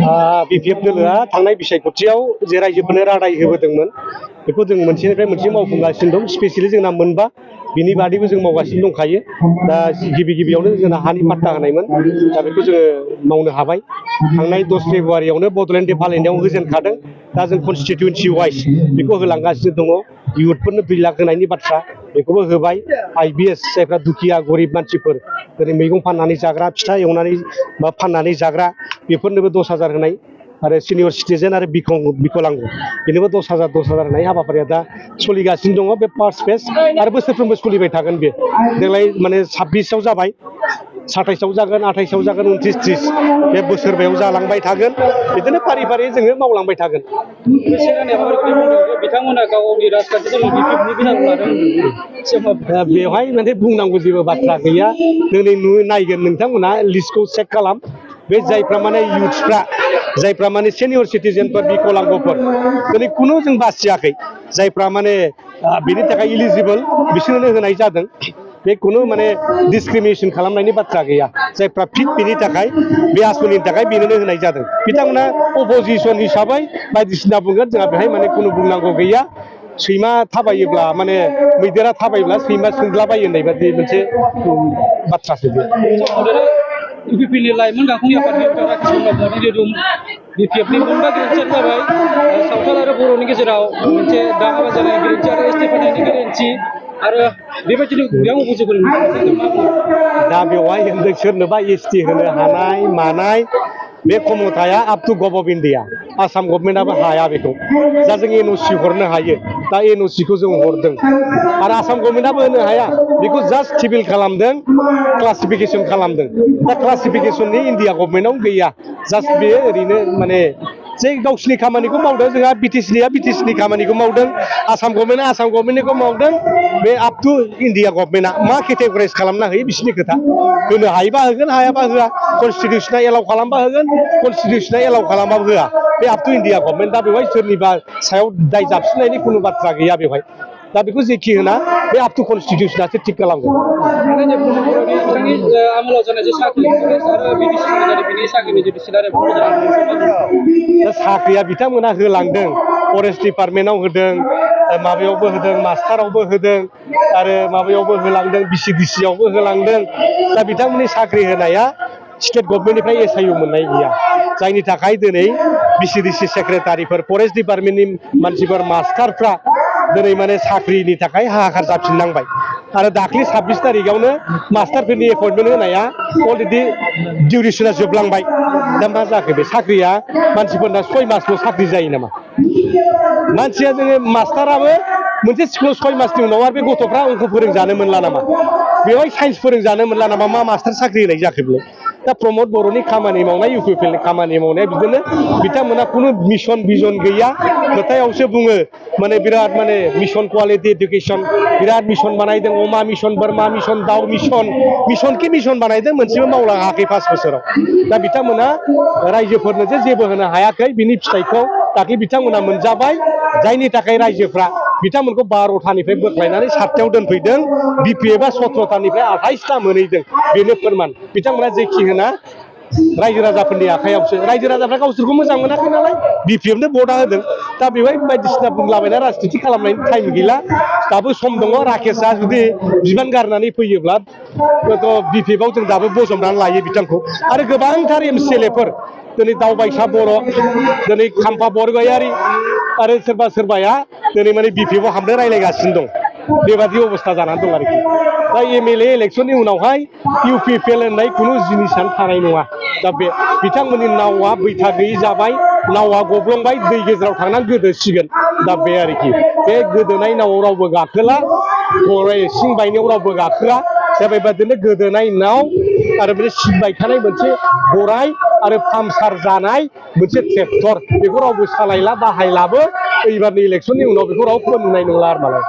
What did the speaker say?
BPF दोलोआ थांनाय बिसायख'थियाव जे रायजोफोरनो रादाय होबोदोंमोन बेखौ जों मोनसेनिफ्राय मोनसे मावफुंगासिनो दं स्पेसियेलि जोंना मोनबा बिनि बादैबो जों मावगासिनो दंखायो दा गिबियावनो जोंना हानि पाट्टा होनायमोन दा बेखौ जोङो मावनो हाबाय थांनाय 10 फेब्रुवारियावनो बड'लेण्ड डे फालिनायाव होजेनखादों दा जों कनस्टिटिउन्सि वाइज बेखौ होलांगासिनो दङ इयुथफोरनो 2 लाख होनायनि बाथ्रा बेखौबो होबाय आइबिएस जायफ्रा दुखिया गरिब मानसिफोर जेरै मैगं फाननानै जाग्रा फिथा एवनानै बा फाननानै जाग्रा बेफोरनोबो 10,000 होनाय आरो सिनियर सिटिजेन आरो बिकलांग बेनोबो 10,000 होनाय हाबाफारिया दा सोलिगासिनो दङ बे फार्स्ट फेज आरो बोसोरफ्रोमबो सोलिबाय थागोन बे देग्लाय माने 26आव जाबाय 27आव जागोन 28आव जागोन 29, 30 बे बोसोरबायाव जालांबाय थागोन बिदिनो फारि फारि जोङो मावलांबाय थागोन बिथांमोना गावनि राजखान्थि दल बिपिएफनि गोजान लादों बेवहाय माने बुंनांगौ जेबो बाथ्रा गैया दिनै नायगोन नोंथांमोना लिस्टखौ चेक खालाम बे जायफ्रा माने इयुथ्सफ्रा जायफ्रा माने सिनियर सिटिजेनफोर बिकलांगफोर दिनै खुनु जों बासियाखै जायफ्रा माने बेनि थाखाय इलिजिबल बिसोरनो होनाय जादों बे खुनु माने डिसक्रिमिनेसन खालामनायनि बाथ्रा गैया जायफ्रा फिट बेनि थाखाय बे आसनिनि थाखाय बेनो होनाय जादों बिथांमोना अपोजिसन हिसाबै बायदिसिना बुंगोन जोंहा बेहाय माने खुनु बुंनांगौ गैया सैमा थाबायोब्ला माने मैदेरा थाबायोब्ला सैमा सोंद्लाबायो होननाय बायदि मोनसे बाथ्रासो बे इउपिपिनि लाइमोन गांखंनि आफादगिरि राकेश ब्रह्मआ बुंदों बिपिएफनि मोनबा गोरोन्थियानो जाबाय सावथाल आरो बर'नि गेजेराव मोनसे दाङा जानाय गोरोन्थि आरो एसटि फोनायनि गोरोन्थि आरो बेबायदिनो गोबां अभियोगफोर दा बेवहाय होनदों सोरनोबा एसटि होनो हानाय मानाय बे क्षमताया up to gov of India Assam गभर्नमेन्टआबो हाया बेखौ दा जों एनअसि हरनो हायो दा एनअसिखौ जों हरदों आरो आसाम गभर्नमेन्टआबो होनो हाया बेखौ जास्ट टेबल खालामदों क्लासिफिकेसन खालामदों दा क्लासिफिकेसननि इन्डिया गभर्नमेन्टआव गैया जास्ट बेयो ओरैनो माने जे गावसिनि खामानिखौ मावदों जोंहा बिटिसिनिया बिटिसिनि खामानिखौ मावदों आसाम गभर्नमेन्टआ आसाम गभर्नमेन्टनिखौ मावदों बे आप टु इन्डिया गभर्नमेन्टआ मा केटेगराइज खालामना होयो बिसिनि खोथा होनो हायोबा होगोन हायाबा होआ कनस्टिटिउसना एलाउ खालामबा होगोन कनस्टिटिउसना एलाउ खालामबाबो होआ बे आप टु इन्डिया गभर्नमेन्ट दा बेवहाय सोरनिबा सायाव दाय जाबसिननायनि खुनु बाथ्रा गैया बेवहाय दा बेखौ जेखि होना बे आप टु कनस्टिटिउसनासो थिग खालामगोन दा साख्रिया बिथांमोना होलांदों फरेस्ट डिपार्टमेन्टआव होदों माबायावबो होदों मास्टारावबो होदों आरो माबायावबो होलांदों बिसिडिसियावबो होलांदों दा बिथांमोननि साख्रि होनाया स्टेट गभर्नमेन्टनिफ्राय एसआइउ मोननाय गैया जायनि थाखाय दिनै बिसिडिसि सेक्रेटारिफोर फरेस्ट डिपार्टमेन्टनि मानसिफोर मास्टारफ्रा दिनै माने साख्रिनि थाखाय हाहाकार जाफिननांबाय आरो दाख्लै 26 तारिखआवनो मास्टारफोरनि एपइन्टमेन्ट होनाया अलरेडि डिउरेसना जोबलांबाय दा मा जाखो बे साख्रिया मानसिफोरना 6 मासल' साख्रि जायो नामा मानसिया जोङो मास्टाराबो मोनसे स्कुलाव 6 मासनि उनाव आरो बे गथ'फ्रा अंक फोरोंजानो मोनला नामा बेवहाय साइन्स फोरोंजानो मोनला नामा मा मास्टार साख्रि होनाय जाखो बेलाय दा प्रमद बर'नि खामानि मावनाय इउपिपिएलनि खामानि मावनाया बिदिनो बिथांमोना खुनु मिशन भिजन गैया खोथायावसो बुङो माने बिराद माने मिशन क्वालिटि एडुकेसन बिराद मिशन बानायदों अमा मिशन बोरमा मिशन दाउ मिशन कि मिशन बानायदों मोनसेबो मावलाङाखै 5 बोसोराव दा बिथांमोना रायजोफोरनो जे जेबो होनो हायाखै बिनि फिथाइखौ दाख्लै बिथांमोना मोनजाबाय जायनि थाखाय रायजोफ्रा बिथांमोनखौ 12थानिफ्राय बोख्लायनानै 7थायाव दोनफैदों बिपिएफआ 17थानिफ्राय 28ता मोनहैदों बेनो फोरमान बिथांमोना जेखि होना रायजो राजाफोरनि आखायावसो रायजो राजाफ्रा गावसोरखौ मोजां मोनाखै नालाय बिपिएफनो भटआ होदों दा बेवहाय बायदिसिना बुंलाबायना राजनिति खालामनायनि टाइम गैला दाबो सम दङ राकेशआ जुदि बिबान गारनानै फैयोब्ला बिपिएफआव जों दाबो बजबनानै लायो बिथांखौ आरो गोबांथार एमसिएलएफोर दिनै दावबायसा बर' दिनै खाम्फा बरगयारि आरो सोरबाया दिनै माने बिपिएफआव हाबनो रायलायगासिनो दं बेबादि अबस्था जानानै दं आरोखि दा एमएलए इलेक्सननि उनावहाय इउपिपिएल होननाय खुनु जिनिसानो थानाय नङा दा बे बिथांमोननि नावा बैथा गैयि जाबाय नावा गब्लंबाय दै गेजेराव थांनानै गोदोसिगोन दा बे आरोखि बे गोदोनाय नावाव रावबो गाखोला सिं बायनायाव रावबो गाखोआ दा बेबादिनो गोदोनाय नाव आरो बे सिं बायखानाय मोनसे गराय आरो पामसार जानाय मोनसे ट्रेक्टर बेखौ रावबो सालायला बाहायलाबो एबारनि इलेक्सननि उनाव बेखौ रावबो नुनाय नंला आरो मालाय